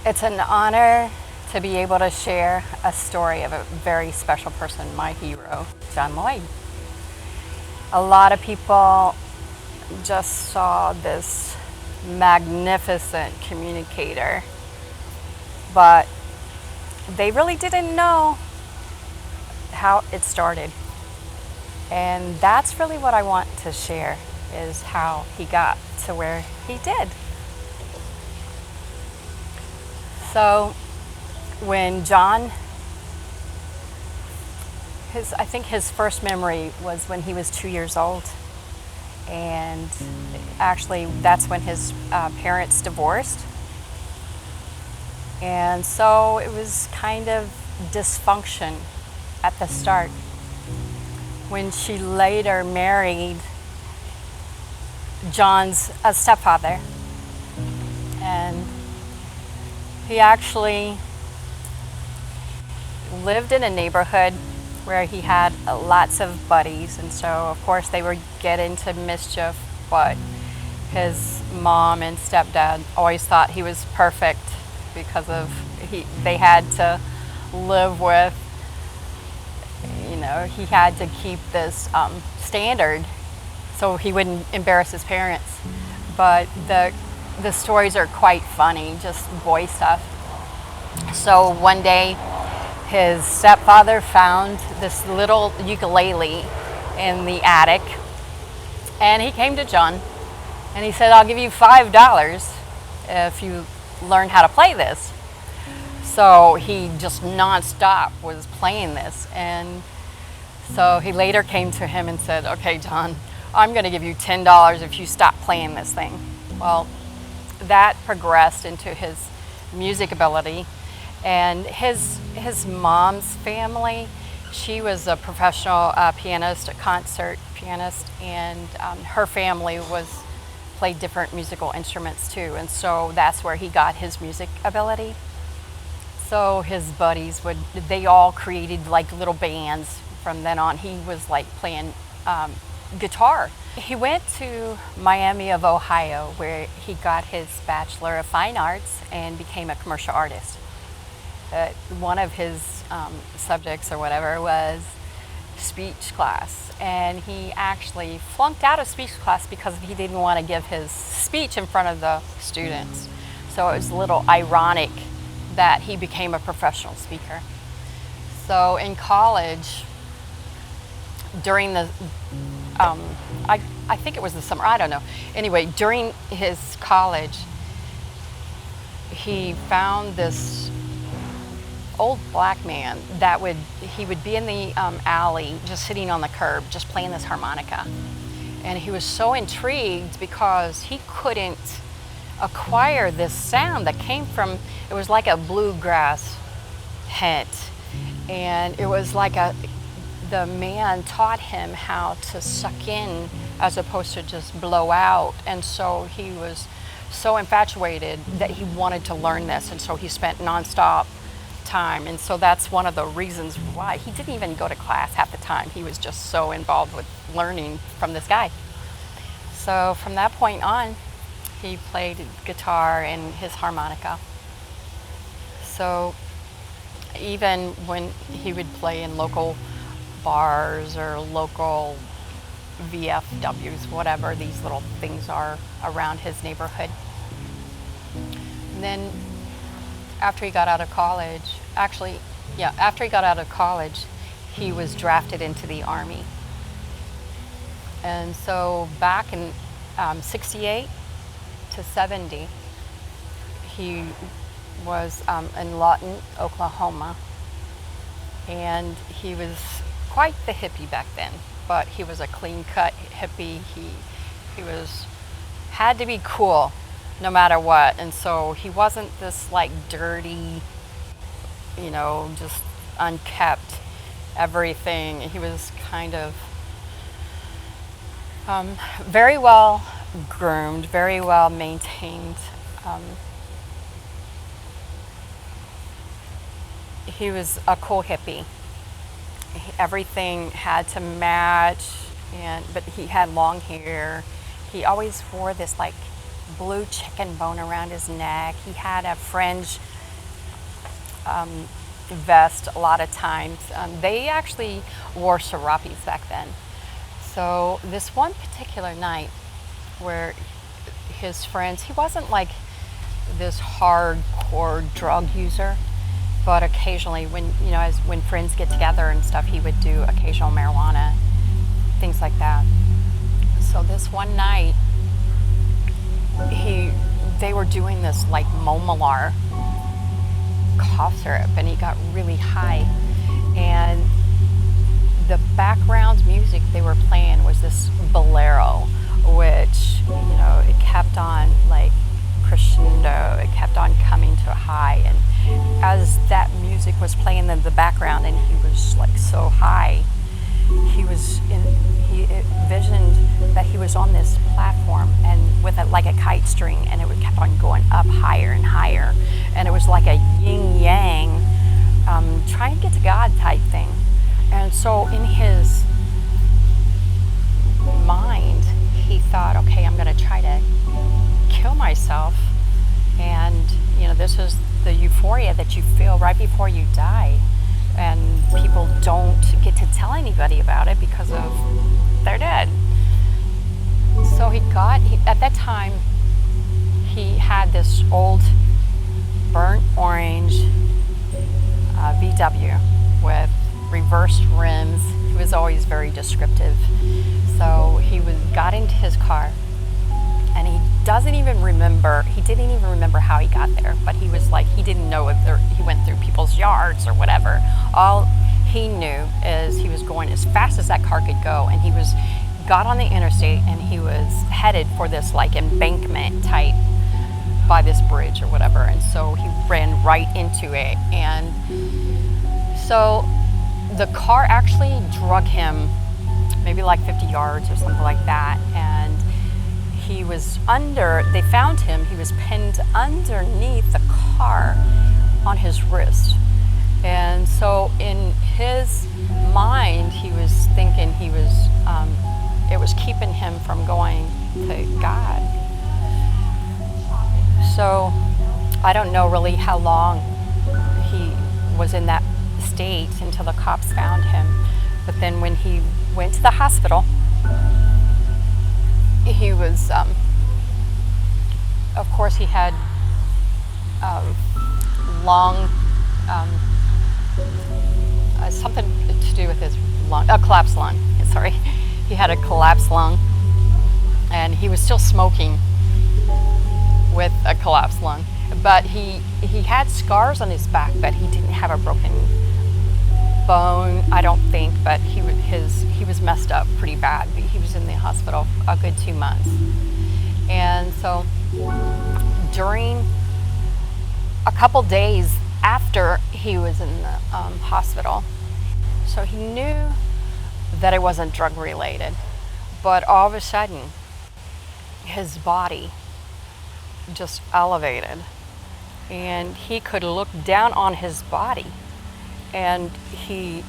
It's an honor to be able to share a story of a very special person, my hero, John Lloyd. A lot of people just saw this magnificent communicator, but they really didn't know how it started. And that's really what I want to share, is how he got to where he did. So when John, I think his first memory was when he was 2 years old. And actually that's when his parents divorced. And so it was kind of dysfunction at the start. When she later married John's stepfather, and he actually lived in a neighborhood where he had lots of buddies, and so of course they would get into mischief, but his mom and stepdad always thought he was perfect because they had to live with, he had to keep this standard so he wouldn't embarrass his parents. But the stories are quite funny, just boy stuff. So one day his stepfather found this little ukulele in the attic, and he came to John and he said, "I'll give you $5 if you learn how to play this." So he just nonstop was playing this, and so he later came to him and said, "Okay, John, I'm going to give you $10 if you stop playing this thing." Well, that progressed into his music ability. And his mom's family, she was a professional pianist, a concert pianist, and her family played different musical instruments too. And so that's where he got his music ability. So his buddies they all created like little bands from then on. He was like playing guitar. He went to Miami of Ohio, where he got his Bachelor of Fine Arts and became a commercial artist. One of his subjects or whatever was speech class, and he actually flunked out of speech class because he didn't want to give his speech in front of the students. So it was a little ironic that he became a professional speaker. So in college, during the I think it was the summer, I don't know. Anyway, during his college, he found this old black man he would be in the alley just sitting on the curb just playing this harmonica. And he was so intrigued because he couldn't acquire this sound that came from, it was like a bluegrass hint. And it was like the man taught him how to suck in as opposed to just blow out. And so he was so infatuated that he wanted to learn this. And so he spent nonstop time. And so that's one of the reasons why he didn't even go to class half the time. He was just so involved with learning from this guy. So from that point on, he played guitar and his harmonica. So even when he would play in local bars or local VFWs, whatever these little things are around his neighborhood. And then after he got out of college, he was drafted into the Army. And so back in 68 to 70, he was in Lawton, Oklahoma, and he was quite the hippie back then, but he was a clean-cut hippie. He had to be cool no matter what, and so he wasn't this like dirty, just unkept everything. He was kind of very well groomed, very well maintained. He was a cool hippie. Everything had to match, but he had long hair. He always wore this like blue chicken bone around his neck. He had a fringe vest a lot of times. They actually wore serapes back then. So this one particular night where his friends, he wasn't like this hardcore drug user, but occasionally when friends get together and stuff, he would do occasional marijuana, things like that. So this one night, they were doing this like Momalar cough syrup, and he got really high, and the background music they were playing was this bolero, which it kept on like crescendo, it kept on coming to a high, and as that music was playing in the background and he was like so high, he envisioned that he was on this platform and with like a kite string, and it would kept on going up higher and higher, and it was like a yin yang trying to get to God type thing. And so in his mind he thought, okay, I'm going to try to kill myself, and this is the euphoria that you feel right before you die, and people don't get to tell anybody about it because of they're dead. So at that time he had this old burnt orange VW with reversed rims. He was always very descriptive. So he got into his car, and he didn't even remember how he got there, but he was like, he didn't know if he went through people's yards or whatever. All he knew is he was going as fast as that car could go, and he got on the interstate, and he was headed for this like embankment type by this bridge or whatever, and so he ran right into it, and so the car actually drug him maybe like 50 yards or something like that, and they found him, he was pinned underneath the car on his wrist. And so in his mind, he was thinking it was keeping him from going to God. So I don't know really how long he was in that state until the cops found him. But then when he went to the hospital, he was, of course, he had lung, something to do with his lung, a collapsed lung, sorry. He had a collapsed lung, and he was still smoking with a collapsed lung. But he had scars on his back, but he didn't have a broken bone, I don't think, but he was messed up pretty bad. He was in the hospital a good 2 months. And so during a couple days after he was in the hospital, so he knew that it wasn't drug related, but all of a sudden his body just elevated, and he could look down on his body, and he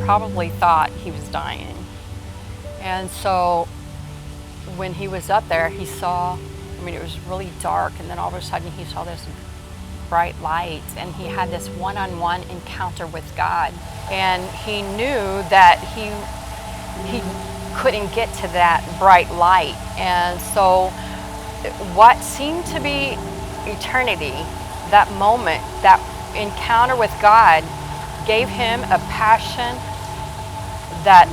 probably thought he was dying. And so when he was up there, he saw, it was really dark, and then all of a sudden he saw this bright light, and he had this one-on-one encounter with God, and he knew that he couldn't get to that bright light. And so what seemed to be eternity, that moment, that encounter with God, gave him a passion that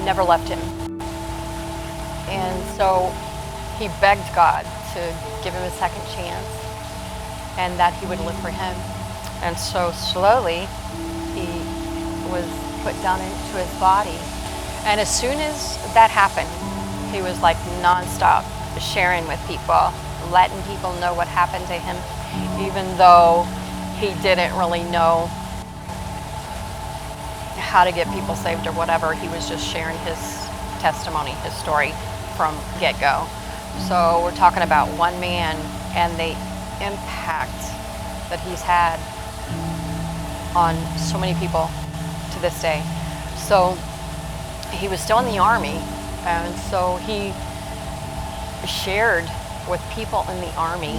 never left him. And so he begged God to give him a second chance, and that he would live for him. And so slowly he was put down into his body, and as soon as that happened, he was like nonstop sharing with people, letting people know what happened to him, even though he didn't really know how to get people saved or whatever. He was just sharing his testimony, his story from get-go. So we're talking about one man and the impact that he's had on so many people to this day. So he was still in the Army, and so he shared with people in the Army.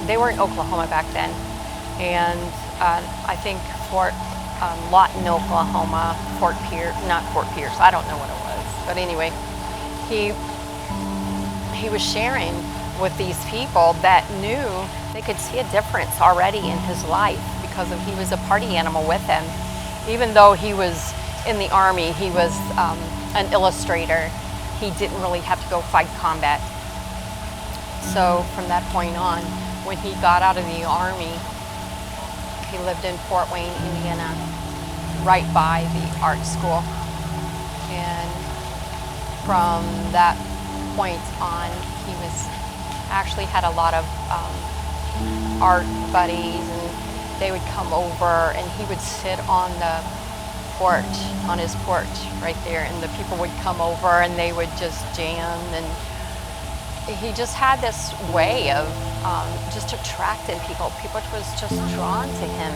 They were in Oklahoma back then, and I think Fort Lawton, Oklahoma, not Fort Pierce, I don't know what it was. But anyway, he was sharing with these people that knew they could see a difference already in his life because he was a party animal with them. Even though he was in the Army, he was an illustrator. He didn't really have to go fight combat. So from that point on, when he got out of the Army, he lived in Fort Wayne, Indiana, right by the art school. And from that point on, he actually had a lot of art buddies, and they would come over and he would sit on his porch right there, and the people would come over and they would just jam, and he just had this way of just attracting people. People was just drawn to him,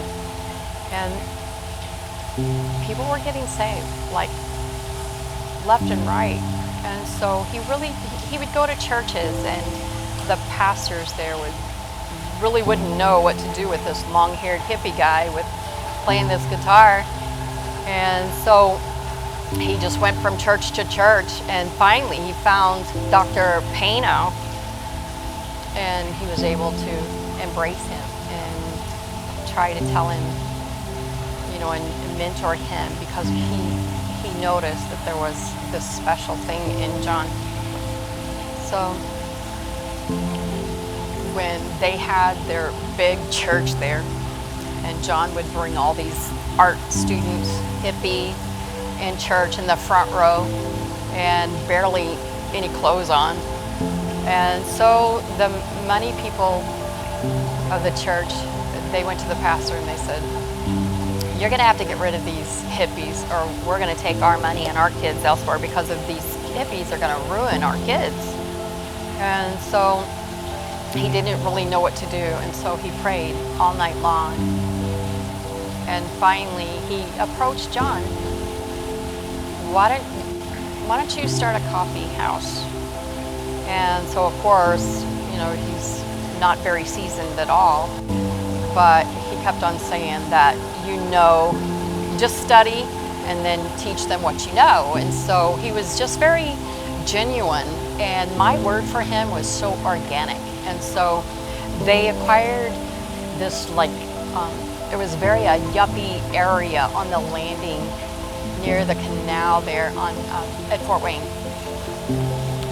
and people were getting saved like left and right. And so he would go to churches, and the pastors there wouldn't know what to do with this long-haired hippie guy with playing this guitar. And so he just went from church to church, and finally he found Dr. Pano, and he was able to embrace him and try to tell him, and mentor him, because he noticed that there was this special thing in John. So when they had their big church there, and John would bring all these art students, hippie, in church in the front row, and barely any clothes on. And so the money people of the church, they went to the pastor and they said, "You're going to have to get rid of these hippies, or we're going to take our money and our kids elsewhere, because of these hippies are going to ruin our kids." And so he didn't really know what to do, and so he prayed all night long. And finally he approached John. Why don't you start a coffee house? And so of course, he's not very seasoned at all, but he kept on saying that, just study and then teach them what you know. And so he was just very genuine, and my word for him was so organic. And so they acquired this it was very a yuppie area on the landing near the canal there at Fort Wayne.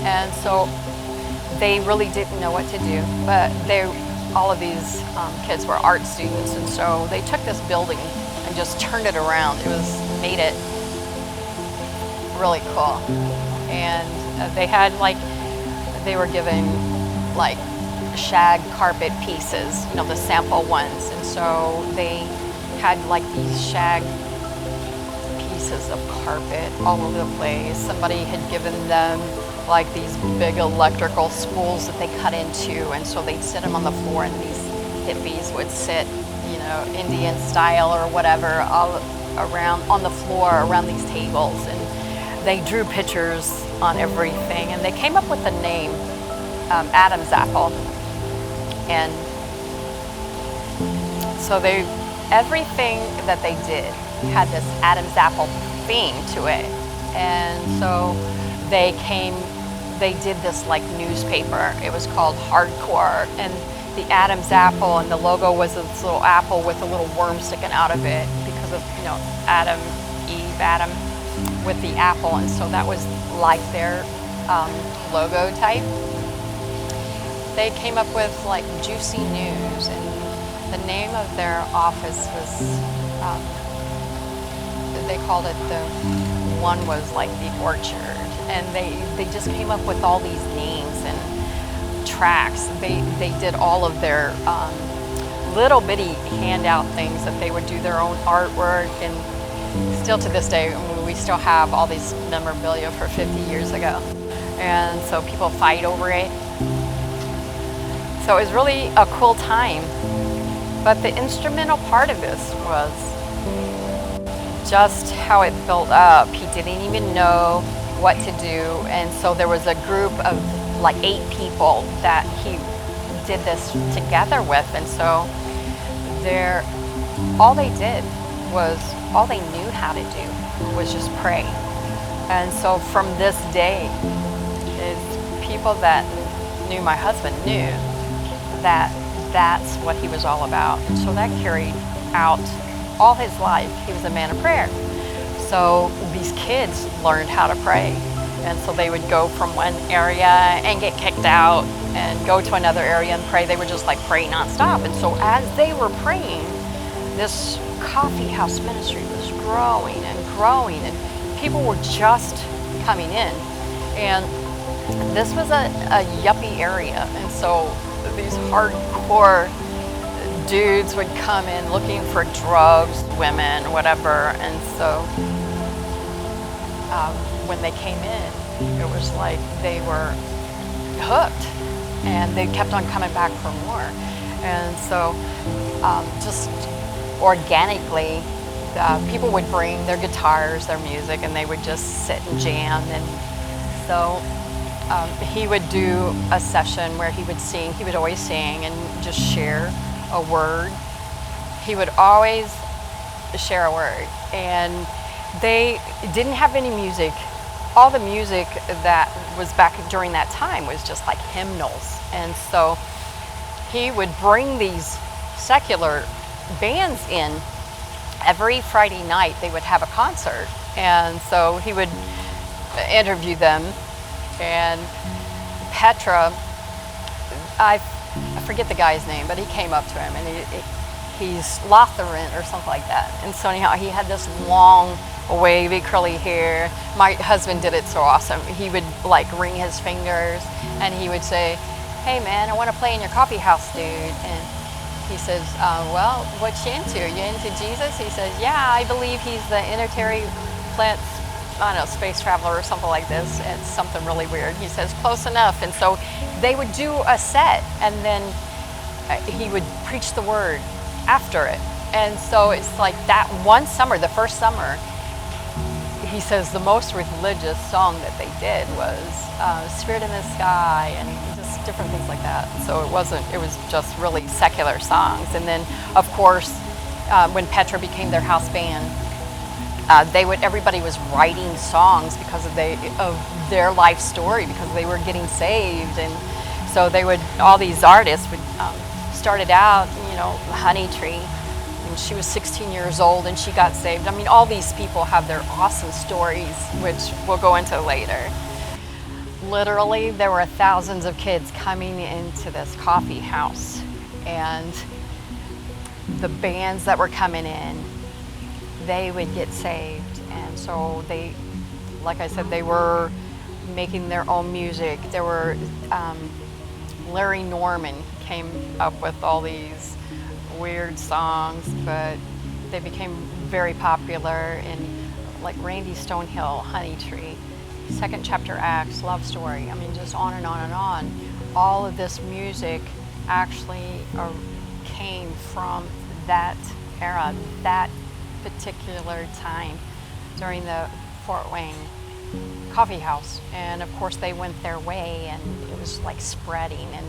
And so they really didn't know what to do, but all of these kids were art students, and so they took this building and just turned it around. Made it really cool. And they were given shag carpet pieces, the sample ones, and so they had these shag pieces of carpet all over the place. Somebody had given them these big electrical spools that they cut into, and so they'd sit them on the floor, and these hippies would sit, Indian style or whatever, all around on the floor around these tables, and they drew pictures on everything, and they came up with the name Adam's apple. And so everything that they did had this Adam's apple theme to it. And so they did this newspaper. It was called Hardcore, and the Adam's apple, and the logo was this little apple with a little worm sticking out of it because of Adam with the apple. And so that was their logo type. They came up with Juicy News, and the name of their office was, they called it one was the Orchard, and they just came up with all these names and tracks. They did all of their little bitty handout things that they would do their own artwork, and still to this day, we still have all these memorabilia for 50 years ago. And so people fight over it. So it was really a cool time. But the instrumental part of this was just how it built up. He didn't even know what to do. And so there was a group of like 8 people that he did this together with. And so all they did was, all they knew how to do was just pray. And so from this day, is people that knew my husband knew that that's what he was all about. And so that carried out all his life. He was a man of prayer. So these kids learned how to pray. And so they would go from one area and get kicked out and go to another area and pray. They would just like pray nonstop. And so as they were praying, this coffee house ministry was growing and growing, and people were just coming in. And this was a yuppie area. And so these hardcore dudes would come in looking for drugs, women, whatever. And so when they came in, it was like they were hooked, and they kept on coming back for more. And so just organically, people would bring their guitars, their music, and they would just sit and jam. And so he would do a session where he would sing. He would always sing and just share a word. He would always share a word. And they didn't have any music. All the music that was back during that time was just like hymnals. And so he would bring these secular bands in. Every Friday night they would have a concert. And so he would interview them. And Petra, I forget the guy's name, but he came up to him, and he's Lutheran or something like that. And so anyhow, he had this long, wavy, curly hair. My husband did it so awesome. He would like ring his fingers, and he would say, "Hey man, I want to play in your coffee house, dude." And he says, "Well, what you into? Are you into Jesus?" He says, "Yeah, I believe he's the interterry plants, I don't know, space traveler or something like this." It's something really weird. He says, "Close enough." And so they would do a set, and then he would preach the word after it. And so it's like that one summer, the first summer, he says the most religious song that they did was Spirit in the Sky, and just different things like that. So it was just really secular songs. And then of course, when Petra became their house band, everybody was writing songs because of their life story, because they were getting saved. And so all these artists would, started out, Honey Tree, and she was 16 years old and she got saved. I mean, all these people have their awesome stories, which we'll go into later. Literally, there were thousands of kids coming into this coffee house, and the bands that were coming in, they would get saved. And so like I said, they were making their own music. There were, Larry Norman came up with all these weird songs, but they became very popular in like Randy Stonehill, Honey Tree, Second Chapter Acts, Love Story. I mean, just on and on and on. All of this music actually came from that era, that particular time during the Fort Wayne coffee house. And of course they went their way, and it was like spreading, and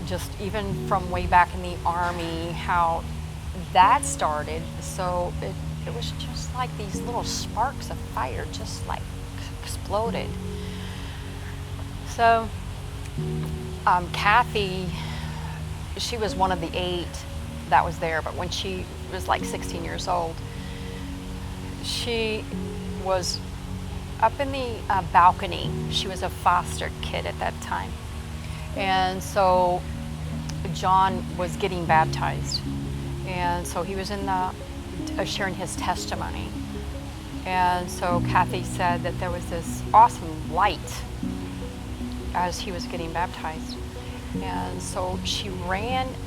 just even from way back in the Army, how that started. So it was just like these little sparks of fire just like exploded. So Kathy, she was one of the 8 that was there, but when she was like 16 years old, she was up in the balcony. She was a foster kid at that time. And so John was getting baptized. And so he was sharing his testimony. And so Kathy said that there was this awesome light as he was getting baptized. And so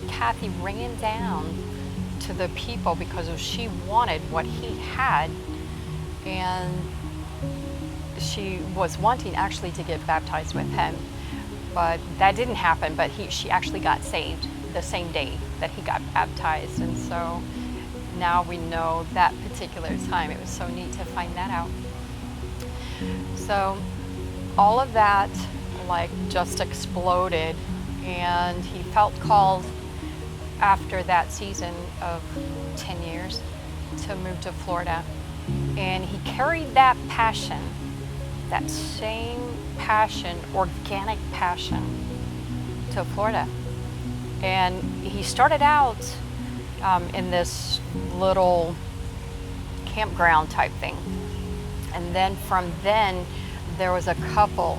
Kathy ran down to the people because she wanted what he had, and she was wanting actually to get baptized with him, but that didn't happen. But she actually got saved the same day that he got baptized. And so now we know that particular time. It was so neat to find that out. So all of that like just exploded, and he felt called after that season of 10 years to move to Florida. And he carried that passion, that same passion, organic passion, to Florida. And he started out in this little campground type thing. And then from then, there was a couple,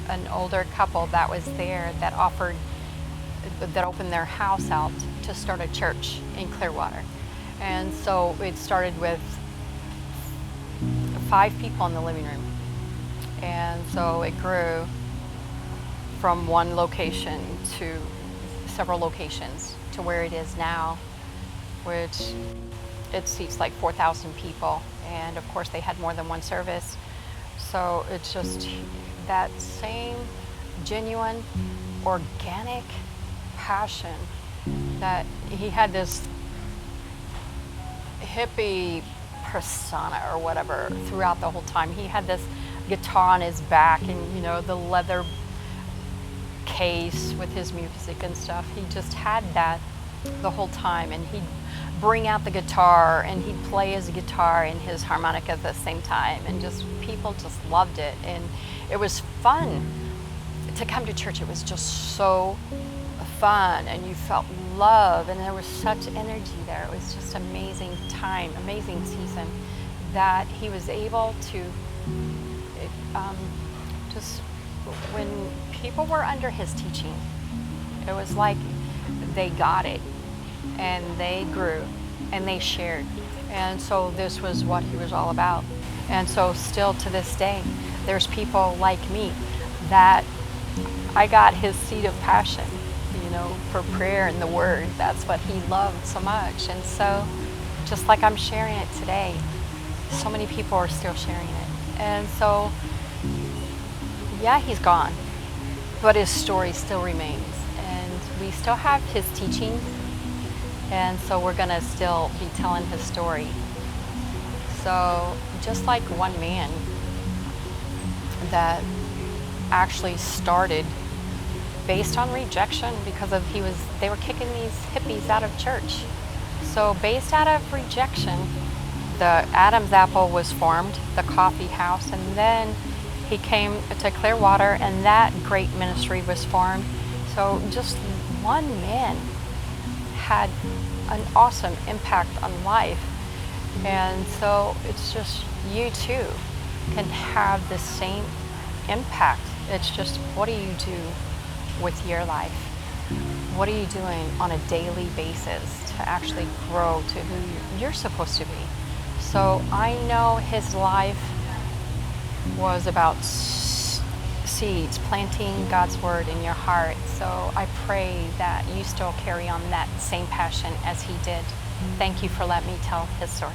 an older couple that was there that opened their house out to start a church in Clearwater. And so it started with 5 people in the living room. And so it grew from one location to several locations to where it is now, which it seats like 4,000 people. And of course they had more than one service. So it's just that same genuine, organic passion that he had, this hippie persona or whatever throughout the whole time. He had this guitar on his back and, you know, the leather case with his music and stuff. He just had that the whole time, and he'd bring out the guitar and he'd play his guitar and his harmonica at the same time, and just people just loved it. And it was fun to come to church. It was just so fun, and you felt love, and there was such energy there. It was just amazing time, amazing season that he was able to just, when people were under his teaching, it was like they got it, and they grew, and they shared. And so this was what he was all about. And so still to this day, there's people like me that I got his seed of passion, you know, for prayer and the word. That's what he loved so much. And so just like I'm sharing it today, so many people are still sharing it. And so, yeah, he's gone, but his story still remains. And we still have his teachings. And so we're gonna still be telling his story. So just like one man that actually started based on rejection because of they were kicking these hippies out of church. So based out of rejection, the Adam's Apple was formed, the coffee house, and then he came to Clearwater and that great ministry was formed. So just one man had an awesome impact on life. And so it's just, you too can have the same impact. It's just, what do you do with your life? What are you doing on a daily basis to actually grow to who you're supposed to be? So I know his life was about seeds, planting God's word in your heart. So I pray that you still carry on that same passion as he did. Thank you for letting me tell his story.